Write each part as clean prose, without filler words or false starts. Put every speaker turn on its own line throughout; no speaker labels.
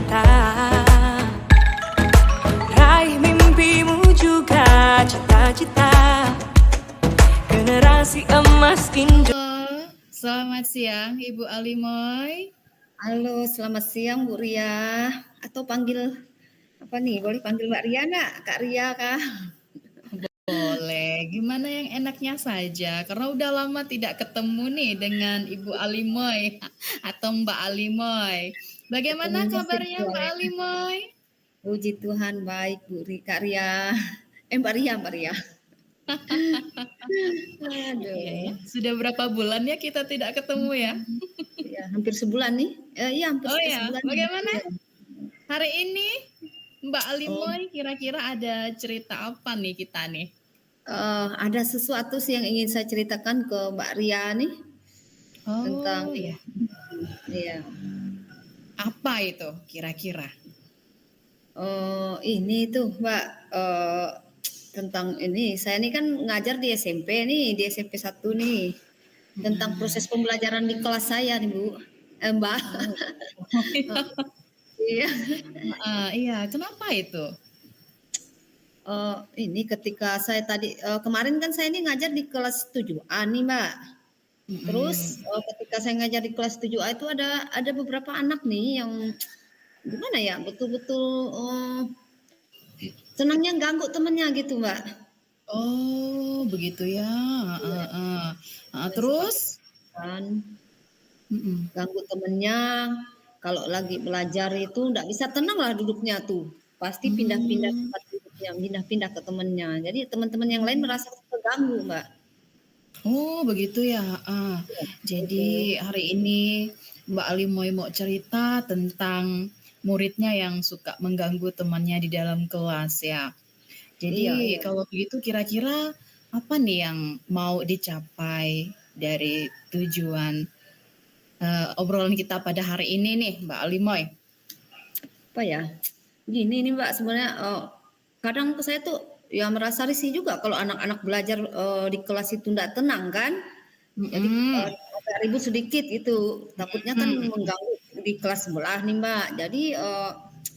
cita-cita, raih mimpimu juga cita-cita, generasi emas Indo.
Halo, selamat siang Ibu Alimoy.
Halo, selamat siang Bu Ria. Atau panggil apa nih? Boleh panggil Mbak Ria nggak? Kak Ria kah?
Boleh, gimana yang enaknya saja. Karena udah lama tidak ketemu nih dengan Ibu Alimoy atau Mbak Alimoy. Bagaimana
Ketemunya
kabarnya Mbak
virtual.
Alimoy?
Puji Tuhan baik Bu Ria, Kak Ria. Mbak Ria, Mbak Ria.
Iya ya,
Aduh.
sudah berapa bulan ya kita tidak ketemu ya?
Ya, hampir sebulan nih. Iya, hampir
Oh ya,
sebulan.
bagaimana
Ya.
hari ini Mbak
Oh,
Alimoy kira-kira ada cerita apa nih kita nih?
ada sesuatu sih yang ingin saya ceritakan ke Mbak Ria nih tentang
Oh ya,
ya.
apa itu kira-kira?
Ini tuh Mbak tentang ini. Saya ini kan ngajar di SMP nih, di SMP 1 nih. Tentang proses pembelajaran di kelas saya nih Bu. Mbak.
Oh,
Iya.
iya, kenapa itu?
Ini ketika saya tadi kemarin kan saya ini ngajar di kelas 7A nih Mbak. Terus ketika saya ngajar di kelas 7A itu ada beberapa anak nih yang gimana ya, betul-betul senangnya ganggu temennya gitu Mbak.
Oh, begitu ya.
Iya.
Terus?
Kan
Mm-mm.
ganggu temennya. Kalau lagi belajar itu nggak bisa tenang lah duduknya tuh. Pasti pindah-pindah
Hmm.
tempat duduknya, pindah-pindah ke temennya. Jadi teman-teman yang lain merasa terganggu, Mbak.
Oh, begitu ya.
Iya,
Jadi
gitu.
hari ini Mbak Alimoy mau cerita tentang muridnya yang suka mengganggu temannya di dalam kelas ya.
Iya,
Jadi
iya.
kalau begitu kira-kira apa nih yang mau dicapai dari tujuan obrolan kita pada hari ini nih, Mbak Alimoy?
Apa ya? Gini nih, Mbak, sebenarnya kadang saya tuh ya merasa risih juga kalau anak-anak belajar di kelas itu nggak tenang kan. Jadi
Mm-mm.
agak ribut sedikit gitu. Takutnya kan
Mm-mm.
mengganggu di kelas sebelah nih, Mbak. Jadi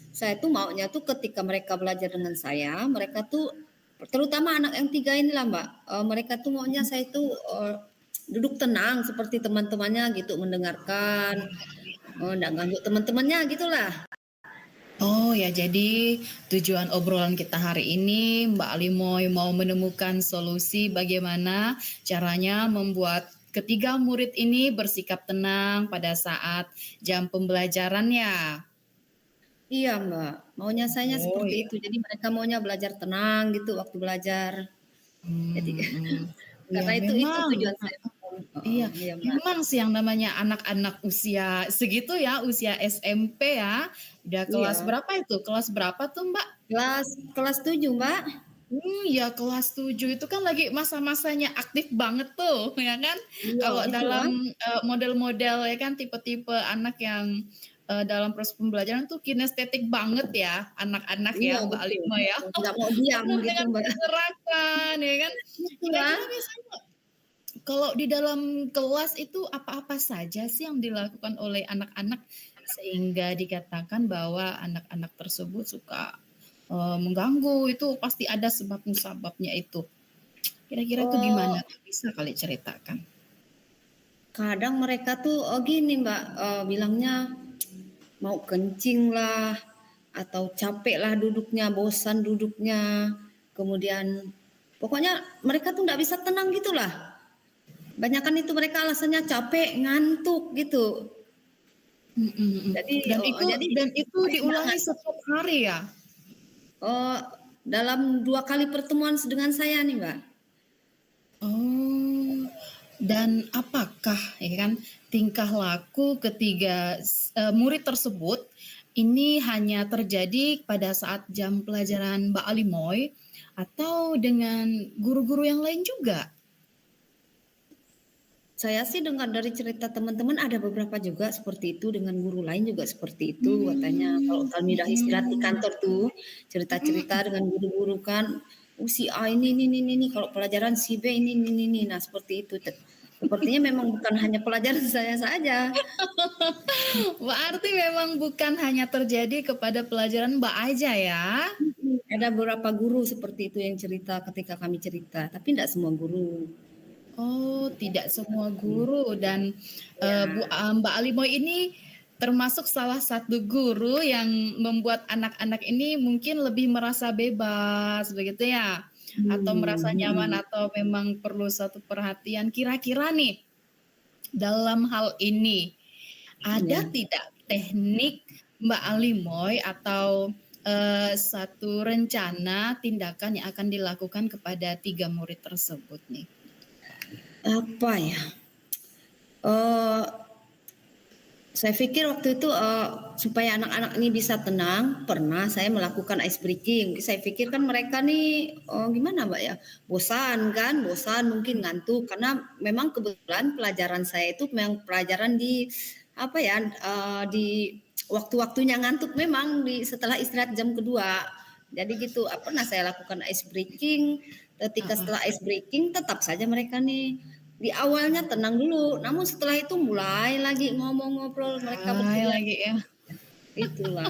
saya tuh maunya tuh ketika mereka belajar dengan saya, mereka tuh terutama anak yang 3 inilah Mbak, mereka tuh maunya saya tuh duduk tenang seperti teman-temannya gitu, mendengarkan, nggak ganggu teman-temannya gitulah.
Oh ya, jadi tujuan obrolan kita hari ini Mbak Alimoy mau menemukan solusi bagaimana caranya membuat ketiga murid ini bersikap tenang pada saat jam pembelajarannya.
Iya Mbak, maunya saya
Oh
seperti
ya.
itu. Jadi mereka maunya belajar tenang gitu waktu belajar. Jadi
Hmm. Ya
karena itu
memang.
tujuan saya.
Iya,
Iya Mbak.
memang sih yang namanya anak-anak usia segitu ya, usia SMP ya. Udah kelas
Iya,
berapa itu? Kelas berapa tuh, Mbak?
kelas 7 Mbak.
Ya kelas 7 itu kan lagi masa-masanya aktif banget tuh, ya kan?
Iya,
Kalau
itulah.
dalam model-model ya kan tipe-tipe anak yang dalam proses pembelajaran tuh kinestetik banget ya, anak-anak
Iya
ya, Mbak
betul.
Alima ya.
Nggak mau diam
Penuh
gitu
dengan
Mbak.
pergerakan, ya kan?
Itulah.
Kira-kira biasanya kalau di dalam kelas itu apa-apa saja sih yang dilakukan oleh anak-anak sehingga dikatakan bahwa anak-anak tersebut suka mengganggu, itu pasti ada sebab-sebabnya itu. Kira-kira itu
Oh,
gimana? Bisa kali ceritakan?
kadang mereka tuh gini Mbak, bilangnya mau kencing lah atau capek lah duduknya, bosan duduknya. Kemudian pokoknya mereka tuh nggak bisa tenang gitulah. Banyakan itu mereka alasannya capek, ngantuk gitu. Jadi
Dan itu
jadi saya nggak
diulangi setiap hari ya?
oh, dalam 2 kali pertemuan dengan saya nih Mbak.
Oh, dan apakah ya kan tingkah laku ketiga murid tersebut ini hanya terjadi pada saat jam pelajaran Mbak Alimoy atau dengan guru-guru yang lain juga?
Saya sih dengar dari cerita teman-teman ada beberapa juga seperti itu, dengan guru lain juga seperti itu katanya. Kalau Talmidah istirahat di
Mhm.
kantor tuh, cerita-cerita dengan guru-guru kan, si A ini, kalau pelajaran si B ini. Nah seperti itu. Sepertinya memang bukan hanya pelajaran saya saja.
Berarti memang bukan hanya terjadi kepada pelajaran Mbak aja ya?
Ada beberapa guru seperti itu yang cerita ketika kami cerita, tapi tidak semua guru.
Oh, tidak semua guru dan
Ya,
Mbak Alimoy ini termasuk salah satu guru yang membuat anak-anak ini mungkin lebih merasa bebas begitu ya? Atau merasa nyaman
hmm.
atau memang perlu satu perhatian. Kira-kira nih dalam hal ini ada
Ya.
tidak teknik Mbak Alimoy atau satu rencana tindakan yang akan dilakukan kepada 3 murid tersebut nih?
Apa ya? Eh, saya pikir waktu itu supaya anak-anak ini bisa tenang, pernah saya melakukan ice breaking. Saya pikir kan mereka nih gimana Mbak ya, bosan kan, bosan mungkin ngantuk karena memang kebetulan pelajaran saya itu memang pelajaran di apa ya di waktu-waktunya ngantuk memang di setelah istirahat jam kedua. Jadi gitu, pernah saya lakukan ice breaking. Ketika
Heeh.
setelah ice breaking tetap saja mereka nih di awalnya tenang dulu, namun setelah itu mulai lagi ngomong ngobrol mereka
Hai
bertiga.
lagi ya.
Itulah.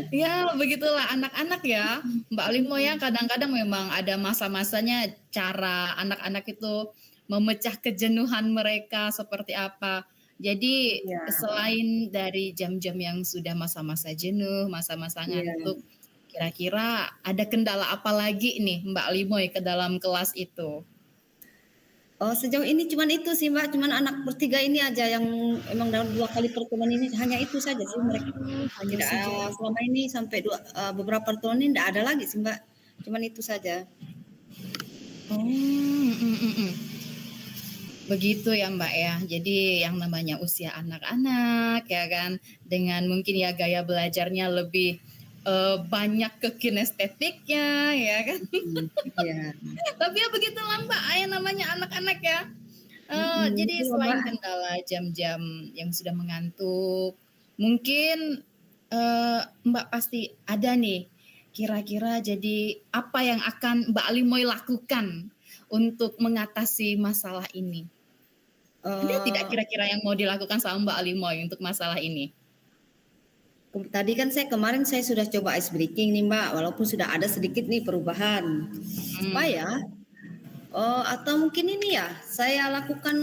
Ya, begitulah anak-anak ya. Mbak Limo ya, kadang-kadang memang ada masa-masanya cara anak-anak itu memecah kejenuhan mereka seperti apa. Jadi
Iya,
selain dari jam-jam yang sudah masa-masa jenuh, masa-masa
iya.
ngantuk, kira-kira ada kendala apa lagi nih Mbak Limoy ke dalam kelas itu?
Oh, sejauh ini cuman itu sih Mbak, cuman anak bertiga ini aja yang emang dalam 2 kali pertemuan ini hanya itu saja sih mereka.
Oh, hanya
Tidak
sejauh
selama ini sampai beberapa tahun ini tidak ada lagi sih Mbak. Cuman itu saja.
oh, begitu ya Mbak ya. Jadi yang namanya usia anak-anak ya kan dengan mungkin ya gaya belajarnya lebih banyak ke kinestetiknya ya kan.
Iya.
Tapi ya begitulah Mbak, yang namanya anak-anak ya. Jadi
Itu
selain
Mbak.
kendala jam-jam yang sudah mengantuk, mungkin Mbak pasti ada nih kira-kira jadi apa yang akan Mbak Alimoy lakukan untuk mengatasi masalah ini? Ada tidak
Eh,
kira-kira yang mau dilakukan sama Mbak Alimoy untuk masalah ini?
Tadi kan kemarin saya sudah coba ice breaking nih Mbak, walaupun sudah ada sedikit nih perubahan.
Hmm.
Supaya atau mungkin ini ya, saya lakukan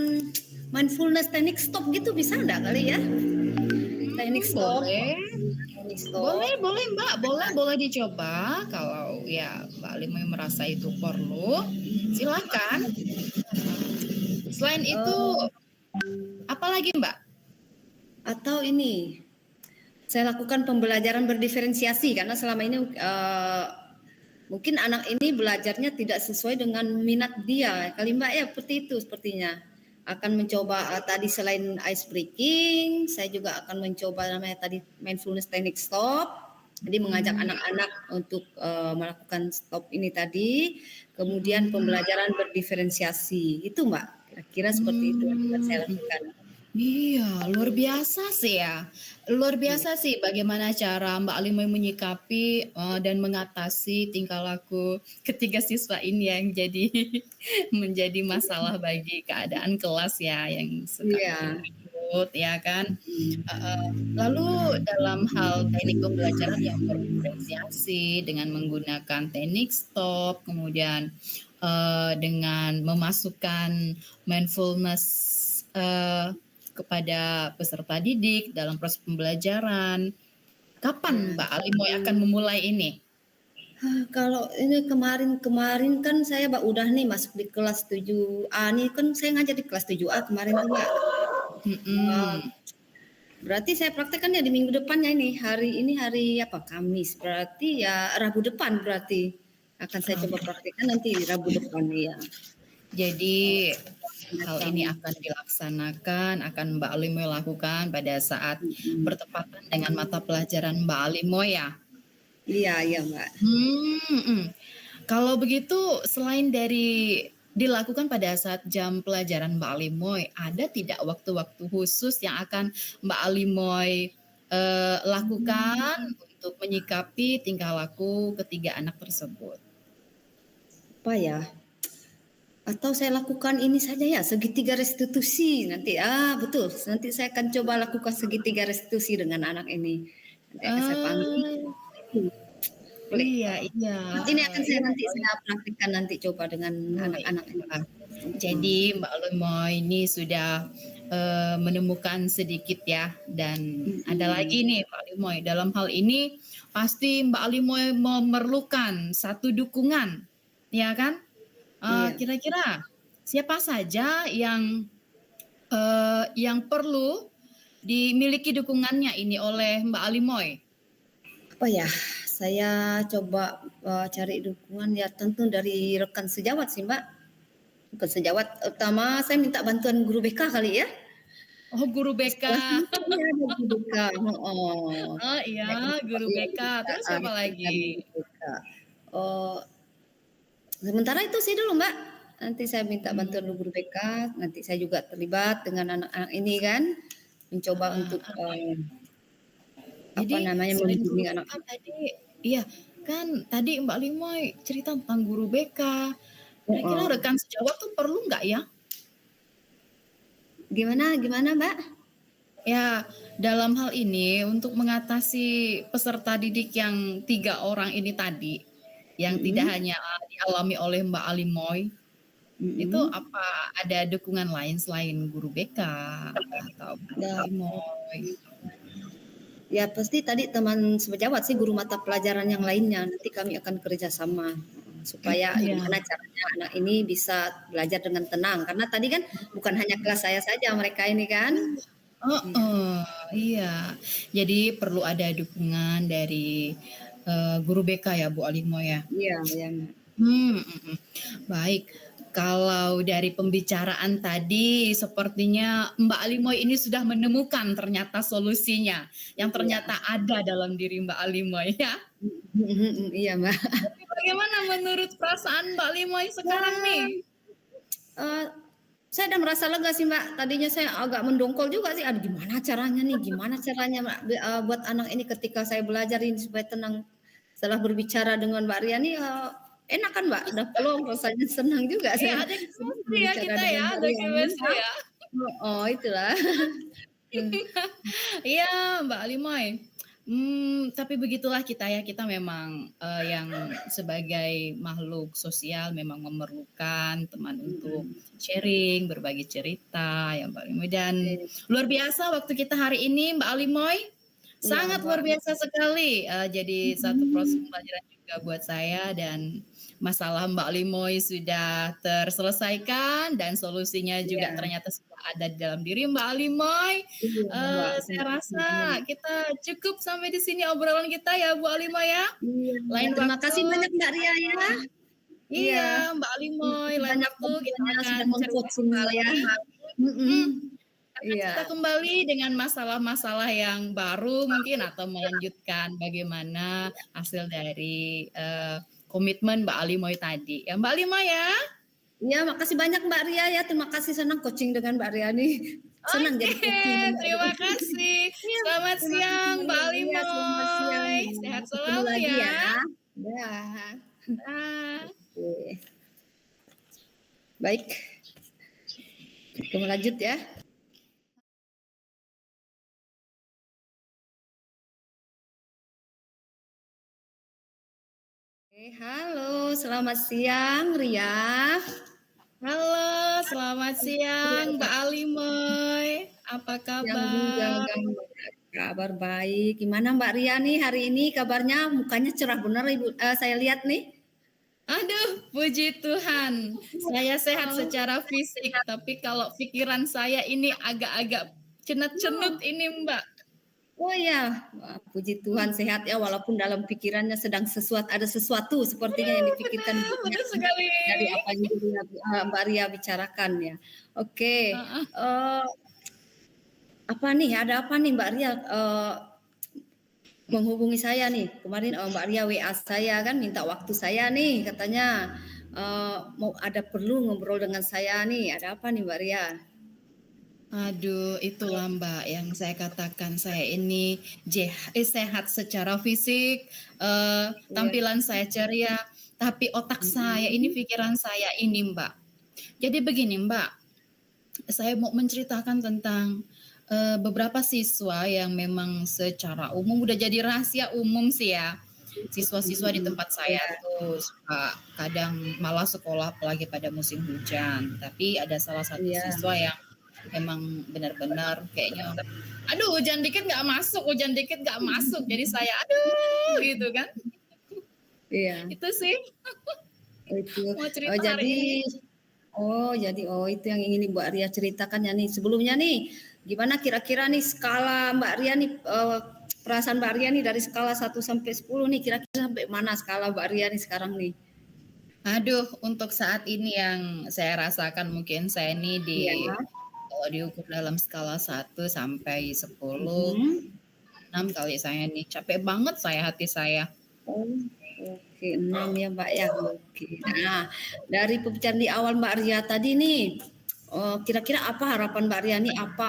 mindfulness teknik stop gitu bisa enggak kali ya? Teknik stop,
Boleh.
teknik stop.
Boleh, boleh Mbak, boleh dicoba. Kalau ya Mbak Lima yang merasa itu perlu, silakan. Selain itu,
Eh,
apa lagi Mbak?
atau ini, saya lakukan pembelajaran berdiferensiasi karena selama ini mungkin anak ini belajarnya tidak sesuai dengan minat dia. Kali Mbak ya seperti itu sepertinya. Akan mencoba tadi selain ice breaking, saya juga akan mencoba namanya tadi mindfulness teknik stop. Jadi mengajak anak-anak untuk melakukan stop ini tadi, kemudian pembelajaran berdiferensiasi. Itu Mbak, kira-kira seperti itu yang akan saya
Hmm,
lakukan.
iya, luar biasa sih ya. Luar biasa sih bagaimana cara Mbak Lima menyikapi dan mengatasi tingkah laku ketiga siswa ini yang jadi menjadi masalah bagi keadaan kelas ya yang suka
Iya.
ribut ya kan. Lalu dalam hal teknik pembelajaran yang berdiferensiasi dengan menggunakan teknik stop, kemudian dengan memasukkan mindfulness kepada peserta didik dalam proses pembelajaran. Kapan
Ya.
Mbak Alimoy akan memulai ini?
Kalau ini kemarin-kemarin kan saya udah nih masuk di kelas 7A nih kan saya ngajar di kelas 7A kemarin tuh Mbak. Eh,
Mm-mm.
Berarti saya praktekkan ya di minggu depannya ini. Hari ini hari apa? Kamis. Berarti ya Rabu depan berarti akan saya coba praktekkan nanti Rabu depan ya.
Jadi hal
Datang.
ini akan dilaksanakan, akan Mbak Alimoy lakukan pada saat bertepatan dengan mata pelajaran Mbak Alimoy ya.
Iya, iya Mbak.
Hmm, kalau begitu selain dari dilakukan pada saat jam pelajaran Mbak Alimoy, ada tidak waktu-waktu khusus yang akan Mbak Alimoy lakukan untuk menyikapi tingkah laku ketiga anak tersebut?
Apa ya? Atau saya lakukan ini saja ya, segitiga restitusi nanti. Betul. Nanti saya akan coba lakukan segitiga restitusi dengan anak ini. Nanti akan saya panggil.
Ah,
Boleh.
iya, iya.
Ini akan saya
Iya,
nanti saya praktikkan nanti coba dengan
oh,
anak-anak ini.
iya. Jadi Mbak Lemoy ini sudah menemukan sedikit ya, dan ada lagi nih Mbak Lemoy, dalam hal ini pasti Mbak Lemoy memerlukan satu dukungan, ya kan?
Iya.
Kira-kira siapa saja yang perlu dimiliki dukungannya ini oleh Mbak Lemoy?
Apa ya? Saya coba cari dukungan ya tentu dari rekan sejawat sih Mbak. Rekan sejawat utama saya minta bantuan guru BK kali ya.
Oh, guru BK.
Iya, ada guru BK. Oh.
Oh iya, guru BK. Terus siapa lagi?
Oh, sementara itu sih dulu Mbak. Nanti saya minta bantuan guru BK. Nanti saya juga terlibat dengan anak-anak ini kan, mencoba untuk
Jadi selain guru
membimbing anak.
BK tadi, iya kan tadi Mbak Limoy cerita tentang guru BK. Kira-kira rekan sejawat tuh perlu nggak ya?
Gimana Mbak?
Ya, dalam hal ini untuk mengatasi peserta didik yang 3 orang ini tadi, yang tidak hanya dialami oleh Mbak Alimoy, itu apa ada dukungan lain selain guru BK atau Mbak Alimoy?
Ya pasti tadi teman sejawat sih, guru mata pelajaran yang lainnya. Nanti kami akan kerjasama supaya gimana caranya anak ini bisa belajar dengan tenang. Karena tadi kan bukan hanya kelas saya saja mereka ini kan.
Iya. Jadi perlu ada dukungan dari guru BK ya Bu Alimo ya.
Iya.
Baik. Kalau dari pembicaraan tadi sepertinya Mbak Alimoy ini sudah menemukan ternyata solusinya yang ternyata ada dalam diri Mbak Alimoy ya.
Iya Mbak.
Tapi bagaimana menurut perasaan Mbak Alimoy sekarang nih?
Saya udah merasa lega sih Mbak. Tadinya saya agak mendongkol juga sih. Aduh gimana caranya Mbak, buat anak ini ketika saya belajar ini supaya tenang. Setelah berbicara dengan Mbak Ria nih enak kan Mbak, udah pelong rasanya, senang juga saya.
Ada chemistry ya kita ya, ada chemistry ya.
Oh itulah.
Iya Mbak Alimoy. Tapi begitulah kita ya, kita memang yang sebagai makhluk sosial memang memerlukan teman untuk sharing, berbagi cerita ya Mbak Alimoy. Dan luar biasa waktu kita hari ini Mbak Alimoy, sangat luar biasa sekali. Jadi satu proses pembelajaran juga buat saya, dan masalah Mbak Alimoy sudah terselesaikan dan solusinya juga ternyata sudah ada di dalam diri Mbak Alimoy. Saya rasa kita cukup sampai di sini obrolan kita ya Bu Alimoy ya. Lain
Terima kasih banyak Mbak Ria ya.
Iya Mbak Alimoy, lain waktu kita akan cerita
ya.
Kita kembali dengan masalah-masalah yang baru mungkin, atau melanjutkan bagaimana hasil dari komitmen Mbak Alimoy tadi. Ya Mbak Alimoy ya.
Iya, makasih banyak Mbak Ria ya. Terima kasih, senang coaching dengan Mbak Ria nih. Senang jadi coaching.
Terima kasih. Selamat siang Mbak Alimoy. Sehat selalu ya.
Ya.
Oke.
Baik. Kita lanjut ya. Halo, selamat siang Ria.
Halo, selamat siang Mbak Alimoy. Apa kabar?
Kabar baik. Gimana Mbak Ria nih hari ini kabarnya? Mukanya cerah benar Ibu. Saya lihat nih.
Aduh, puji Tuhan. Saya sehat secara fisik, tapi kalau pikiran saya ini agak-agak cenut-cenut ini Mbak.
Oh ya, puji Tuhan sehat ya, walaupun dalam pikirannya ada sesuatu sepertinya yang dipikirkan.
Betul sekali.
Dari apa yang Mbak Ria bicarakan ya. Oke. Ada apa nih Mbak Ria menghubungi saya nih. Kemarin Mbak Ria WA saya kan, minta waktu saya nih, katanya mau perlu ngobrol dengan saya nih. Ada apa nih Mbak Ria?
Aduh, itulah Mbak yang saya katakan, saya ini sehat secara fisik, tampilan saya ceria, tapi otak saya ini, pikiran saya ini Mbak Jadi begini Mbak, saya mau menceritakan tentang beberapa siswa yang memang secara umum udah jadi rahasia umum sih ya. Siswa-siswa di tempat saya
Ya,
tuh suka kadang malas sekolah apalagi pada musim hujan. Tapi ada salah satu
iya,
siswa yang emang benar-benar kayaknya, aduh hujan dikit nggak masuk, hujan dikit nggak masuk. Jadi saya aduh gitu kan.
iya.
Itu sih
Itu.
mau
Oh,
cerita hari
jadi
ini.
itu yang ingin Mbak Ria ceritakan ya nih. Sebelumnya nih, gimana kira-kira nih skala Mbak Ria nih perasaan Mbak Ria nih dari skala 1 sampai 10 nih kira-kira sampai mana skala Mbak Ria nih sekarang nih?
Aduh, untuk saat ini yang saya rasakan mungkin saya ini
Iya.
kalau diukur dalam skala 1 sampai 10,
Mhm.
6 kali saya nih. Capek banget saya hati saya.
Oh, oke, 6 ya Mbak ya. Oke. Nah, dari pembicaraan di awal Mbak Ria tadi nih, kira-kira apa harapan Mbak Ria nih? Apa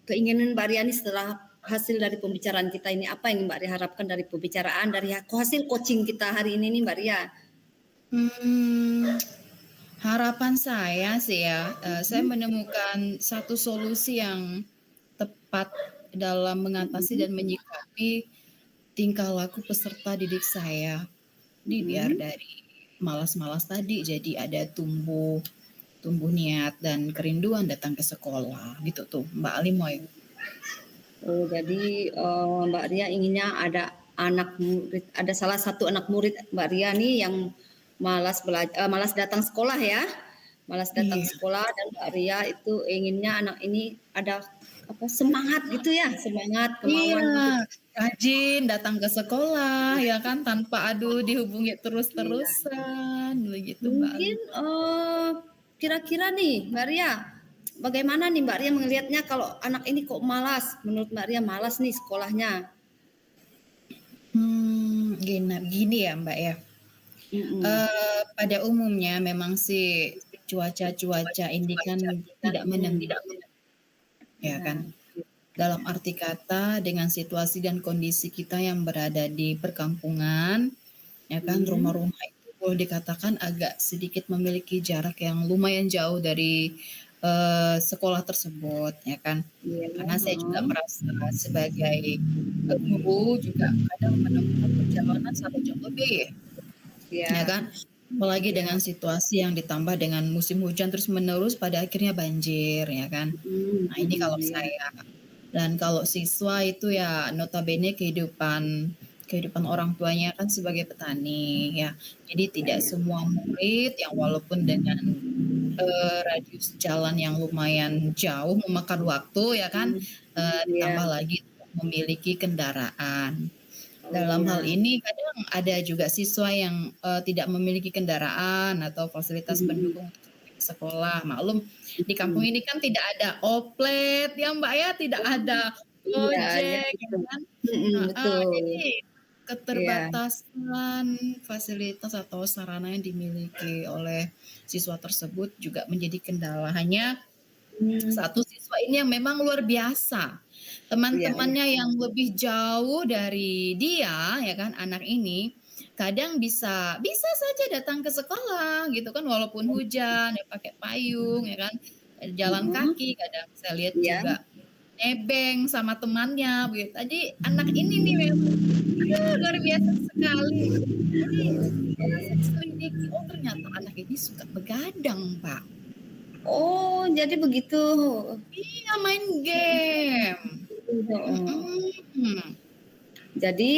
keinginan Mbak Ria nih setelah hasil dari pembicaraan kita ini? Apa yang Mbak Ria harapkan dari pembicaraan, dari hasil coaching kita hari ini nih Mbak Ria?
Hmm, harapan saya sih ya, saya menemukan satu solusi yang tepat dalam mengatasi dan menyikapi tingkah laku peserta didik saya. Jadi biar
Mhm.
dari malas-malas tadi jadi ada tumbuh tumbuh niat dan kerinduan datang ke sekolah gitu tuh Mbak Alimoy.
Oh, jadi Mbak Ria inginnya ada anak murid, ada salah satu anak murid Mbak Ria nih yang malas datang sekolah ya, malas datang
Iya,
sekolah dan Mbak Ria itu inginnya anak ini ada apa semangat gitu ya, semangat
iya,
kemauan untuk
rajin datang ke sekolah ya kan tanpa aduh dihubungi
iya.
terus-terusan begitu Mbak
Mungkin
Alimoy.
kira-kira nih Mbak Ria, bagaimana nih Mbak Ria melihatnya kalau anak ini kok malas? Menurut Mbak Ria malas nih sekolahnya.
Gini ya Mbak ya.
Mm-mm.
Pada umumnya memang sih cuaca-cuaca ini kan tidak menentu ya
Ya,
kan. Dalam arti kata dengan situasi dan kondisi kita yang berada di perkampungan, ya kan
mm,
rumah-rumah itu boleh dikatakan agak sedikit memiliki jarak yang lumayan jauh dari sekolah tersebut, ya kan.
iya,
Karena saya juga
heeh.
merasa sebagai guru juga kadang menempuh perjalanan 1 jam lebih, ya
Iya,
kan. Apalagi
iya,
dengan situasi yang ditambah dengan musim hujan terus menerus pada akhirnya banjir, ya kan. Nah ini kalau
iya,
saya. Dan kalau siswa itu ya notabene kehidupan kehidupan orang tuanya kan sebagai petani ya. Jadi tidak
iya,
semua murid yang walaupun dengan radius jalan yang lumayan jauh memakan waktu ya kan,
iya,
ditambah lagi memiliki kendaraan.
oh
Dalam hal
iya,
ini kadang ada juga siswa yang tidak memiliki kendaraan atau fasilitas
mhm,
pendukung untuk sampai ke sekolah. Maklum di kampung
mhm,
ini kan tidak ada oplet ya Mbak ya, tidak ada
iya, iya,
Gojek ya
betul,
kan. Heeh,
betul,
jadi
iya,
keterbatasan fasilitas atau sarana yang dimiliki oleh siswa tersebut juga menjadi kendala. Hanya
mmm,
satu siswa ini yang memang luar biasa.
iya, iya,
Teman-temannya yang lebih jauh dari dia, ya kan, anak ini, kadang bisa bisa saja datang ke sekolah gitu kan, walaupun hujan, ya pakai payung, ya kan, jalan
mhm,
kaki, kadang saya lihat
iya,
juga nebeng sama temannya begitu. Jadi anak ini nih memang aduh luar biasa sekali. Jadi setelah saya selidiki, oh ternyata anak ini suka begadang, Pak.
oh jadi begitu,
Iya main game.
heeh.
Mhm.
Jadi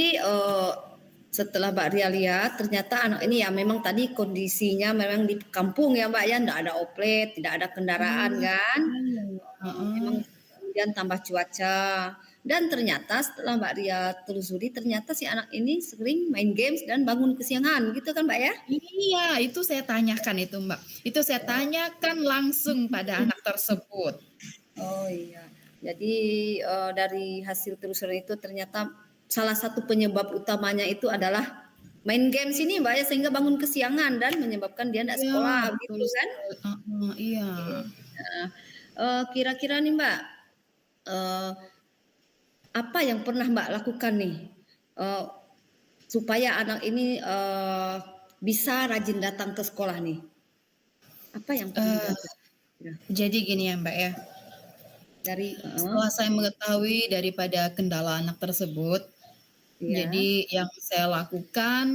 setelah Mbak Ria lihat ternyata anak ini ya memang tadi kondisinya memang di kampung ya Mbak ya, nggak ada oplet, tidak ada kendaraan
Iya,
kan. Memang
heeh.
kemudian tambah cuaca dan ternyata setelah Mbak Ria telusuri ternyata si anak ini sering main games dan bangun kesiangan gitu kan Mbak ya?
Iya, itu saya tanyakan itu, Mbak. Itu saya tanyakan langsung pada anak tersebut.
Oh iya. Jadi dari hasil telusuran itu ternyata salah satu penyebab utamanya itu adalah main games ini Mbak ya sehingga bangun kesiangan dan menyebabkan dia tidak
Iya,
sekolah
betul
gitu kan?
sekali, heeh, iya.
Nah, kira-kira nih Mbak, eh, apa yang pernah Mbak lakukan nih eh, supaya anak ini bisa rajin datang ke sekolah nih? Apa yang perlu
Eee,
dilakukan? Ya,
jadi gini ya, Mbak, ya,
dari
setelah saya mengetahui daripada kendala anak tersebut,
iya,
jadi yang saya lakukan,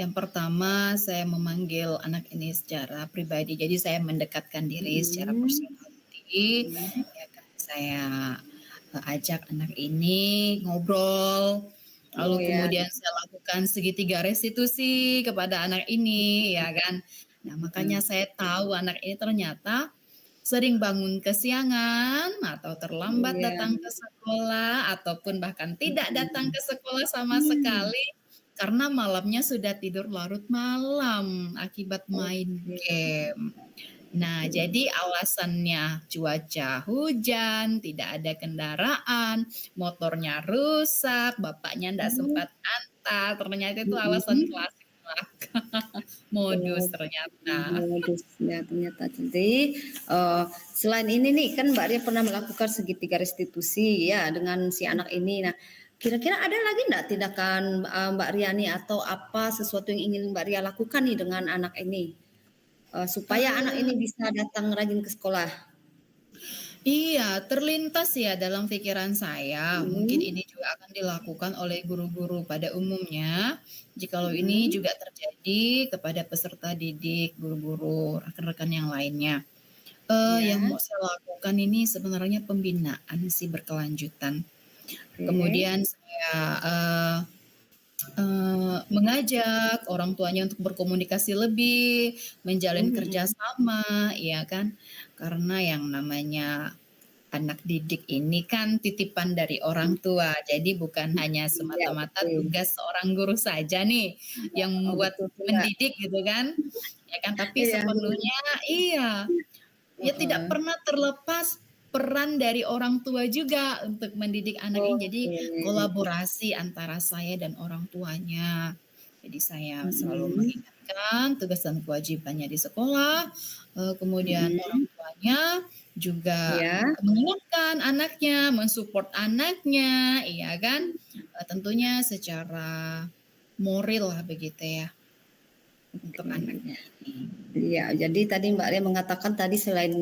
yang pertama saya memanggil anak ini secara pribadi. Jadi saya mendekatkan diri secara
mhm,
personality,
mhm.
ya kan. Saya ajak anak ini ngobrol, lalu
Oh ya,
kemudian saya lakukan segitiga restitusi kepada anak ini, ya kan. Nah, makanya
mhm.
saya tahu anak ini ternyata sering bangun kesiangan atau terlambat
Iya,
datang ke sekolah ataupun bahkan tidak datang
mhm.
ke sekolah sama
Mmm,
sekali karena malamnya sudah tidur larut malam akibat main
oke,
game. Nah,
oke.
jadi alasannya cuaca hujan, tidak ada kendaraan, motornya rusak, bapaknya ndak
Oh,
sempat antar, ternyata itu alasan
mhm.
klasik belaka, modus
Oh,
ternyata.
modusnya ternyata. Jadi, selain ini nih kan Mbak Ria pernah melakukan segitiga restitusi ya dengan si anak ini. Nah, kira-kira ada lagi enggak tindakan, Mbak Ria nih atau apa sesuatu yang ingin Mbak Ria lakukan nih dengan anak ini, supaya anak
Eee
ini bisa datang rajin ke sekolah?
Iya, terlintas ya dalam pikiran saya, mungkin
Mhm,
ini juga akan dilakukan oleh guru-guru pada umumnya, jikalau ini
mhm,
juga terjadi kepada peserta didik, guru-guru, rekan-rekan yang lainnya. Yang
iya,
mau saya lakukan ini sebenarnya pembinaan sih berkelanjutan.
oke,
Kemudian saya, mengajak orang tuanya untuk berkomunikasi lebih, menjalin
mhm, mhm.
kerjasama, ya kan. Karena yang namanya anak didik ini kan titipan dari orang tua, jadi bukan hanya
Iya
semata-mata
betul.
tugas seorang guru saja nih yang
Oh
membuat
betul tuh Mbak.
mendidik gitu kan, ya kan, tapi
Iya,
sepenuhnya iya, ya tidak
heeh.
pernah terlepas peran dari orang tua juga untuk mendidik anak ini. Jadi
Oke.
kolaborasi antara saya dan orang tuanya. Jadi saya selalu
Mhm,
mengingatkan tugas dan kewajibannya di sekolah, kemudian orang
mhm,
tuanya juga
iya,
mengingatkan anaknya, mensupport anaknya, iya kan, tentunya secara moral lah begitu ya, untuk
oke.
anaknya ini.
Iya, jadi tadi Mbak Ria mengatakan tadi selain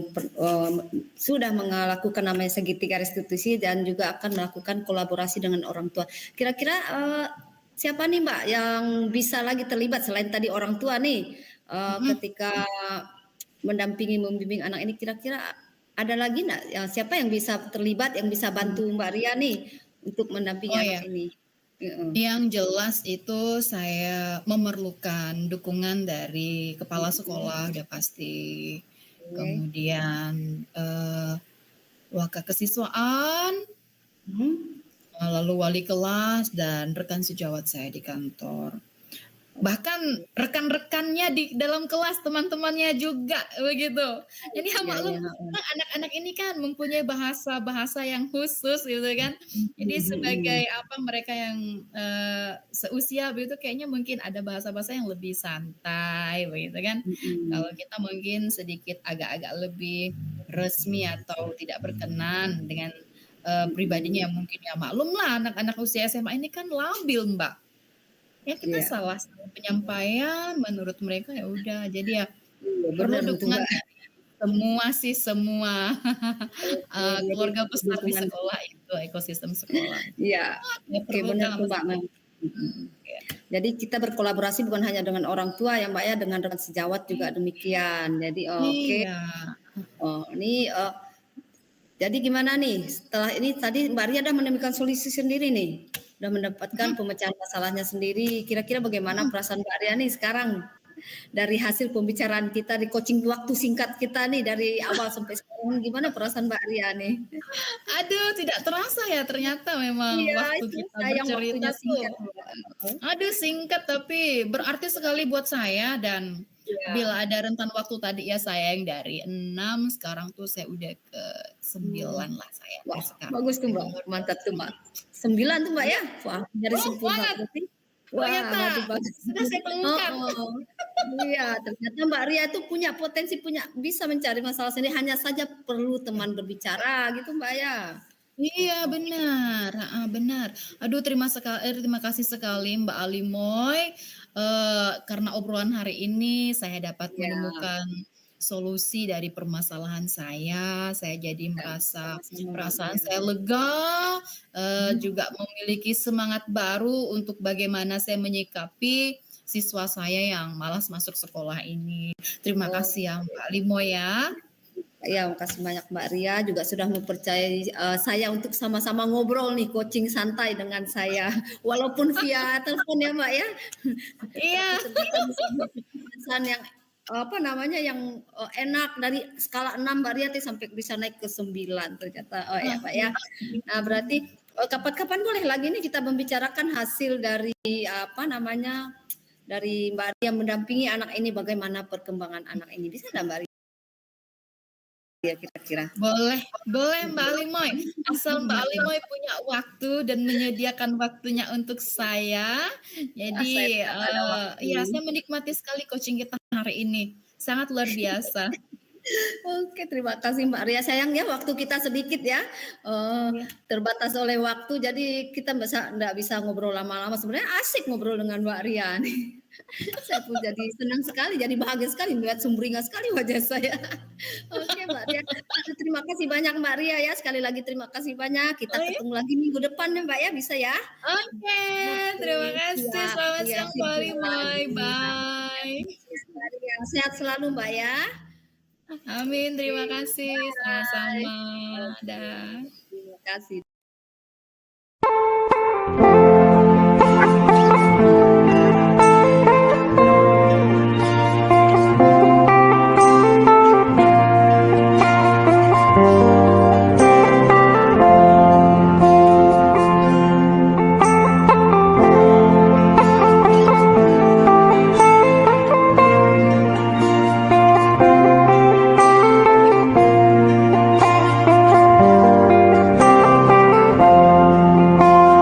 sudah melakukan namanya segitiga restitusi dan juga akan melakukan kolaborasi dengan orang tua. Kira-kira siapa nih Mbak yang bisa lagi terlibat selain tadi orang tua nih
Mhm,
ketika mendampingi membimbing anak ini kira-kira ada lagi enggak siapa yang bisa terlibat yang bisa bantu Mbak Ria nih untuk mendampingi
oh
anak
ya.
ini? Heeh.
Yang jelas itu saya memerlukan dukungan dari kepala sekolah udah pasti,
Oke.
kemudian, wakakesiswaan,
Mhm.
lalu wali kelas dan rekan sejawat saya di kantor. Bahkan
Oke.
rekan-rekannya di dalam kelas, teman-temannya juga begitu. Jadi ya
Iya
maklum
iya, heeh.
kan anak-anak ini kan mempunyai bahasa-bahasa yang khusus gitu kan. Jadi
Mhm
sebagai
mhm.
apa, mereka yang, seusia begitu kayaknya mungkin ada bahasa-bahasa yang lebih santai begitu kan.
Mhm.
Kalau kita mungkin sedikit agak-agak lebih resmi atau tidak berkenan dengan, pribadinya
Mhm.
yang mungkin ya maklumlah anak-anak usia SMA ini kan labil, Mbak. Ya kita
Iya.
salah penyampaian menurut mereka ya udah, jadi ya
Iya
perlu
benar itu,
dukungan
Mbak.
dari semua sih, semua,
Oke, jadi
keluarga
perlu
besar di
dukungan.
sekolah itu, ekosistem sekolah.
Iya.
Ya
Oke, benar
perlukan
tuh,
sama
Mbak,
sekali.
mhm.
Iya.
Jadi kita berkolaborasi bukan hanya dengan orang tua ya, Mbak, ya, dengan rekan sejawat juga demikian. Jadi oke,
Iya,
oh ini, jadi gimana nih setelah ini tadi Mbak Ria udah menemukan solusi sendiri nih? Udah mendapatkan
mhm
pemecahan masalahnya sendiri, kira-kira bagaimana
mhm.
perasaan Mbak Ria nih sekarang? Dari hasil pembicaraan kita di coaching waktu singkat kita nih dari awal sampai sekarang gimana perasaan Mbak Ria nih?
Aduh tidak terasa ya ternyata memang
Iya
waktu
itu
kita
sayang
bercerita
waktunya
tuh,
singkat Mbak. Heeh.
aduh singkat tapi berarti sekali buat saya dan
Iya.
bila ada rentan waktu tadi ya saya yang dari 6 sekarang tuh saya udah ke
Mmm.
9 lah saya
Wah
sekarang
bagus tuh
di
Mbak,
nomor
mantap tuh Mbak.
29.
9 tuh Mbak
Iya,
ya? Wah dari
oh
sempurna
banget
berarti wah
ternyata
bagus bagus.
sudah saya temukan.
Heeh. Iya ternyata Mbak Ria tuh punya potensi, punya bisa mencari masalah sendiri, hanya saja perlu
Ya.
teman berbicara gitu Mbak ya?
Iya benar, heeh, benar. Aduh terima kasih sekali Mbak Alimoy, karena obrolan hari ini saya dapat
Iya.
menemukan solusi dari permasalahan saya. Saya jadi merasa
Sama-sama Mbak
perasaan
Ria.
saya lega,
Hmm.
juga memiliki semangat baru untuk bagaimana saya menyikapi siswa saya yang malas masuk sekolah ini. Terima
Oh,
kasih ya Mbak Limo ya.
ya, makasih banyak Mbak Ria juga sudah mempercayai saya untuk sama-sama ngobrol nih, coaching santai dengan saya, walaupun via telepon ya Mbak ya.
Iya.
Tapi ternyata bisa memberikan pembahasan yang apa namanya yang enak dari skala 6 Mbak Ria sampai bisa naik ke 9 ternyata. Oh ya Pak ya. Nah, berarti kapan-kapan boleh lagi nih kita membicarakan hasil dari apa namanya dari Mbak Ria mendampingi anak ini, bagaimana perkembangan anak ini. Bisa nggak Mbak Ria kira-kira?
Boleh, boleh Mbak Limoy. Asal Mbak Limoy punya waktu dan menyediakan waktunya untuk saya.
Saya
Jadi,
tidak ada waktu.
ya saya menikmati sekali coaching kita hari ini. Sangat luar biasa.
Oke, terima kasih Mbak Ria. Sayang ya waktu kita sedikit ya, terbatas oleh waktu, jadi kita nggak bisa ngobrol lama-lama. Sebenarnya asik ngobrol dengan Mbak Ria nih. Saya pun jadi senang sekali, jadi bahagia sekali melihat sumringah sekali wajah saya. Oke Mbak Ria, terima kasih banyak Mbak Ria ya. Sekali lagi terima kasih banyak. Kita
Oh ya?
ketemu lagi minggu depan ya Mbak ya, bisa ya?
Oke, terima kasih.
Siap,
Selamat
siap,
siang Mbak
siap
Limoy.
lagi.
Bye.
Mbak Ria, sehat selalu Mbak ya.
Amin, terima kasih.
Bye.
Sama-sama. Dah.
Terima kasih.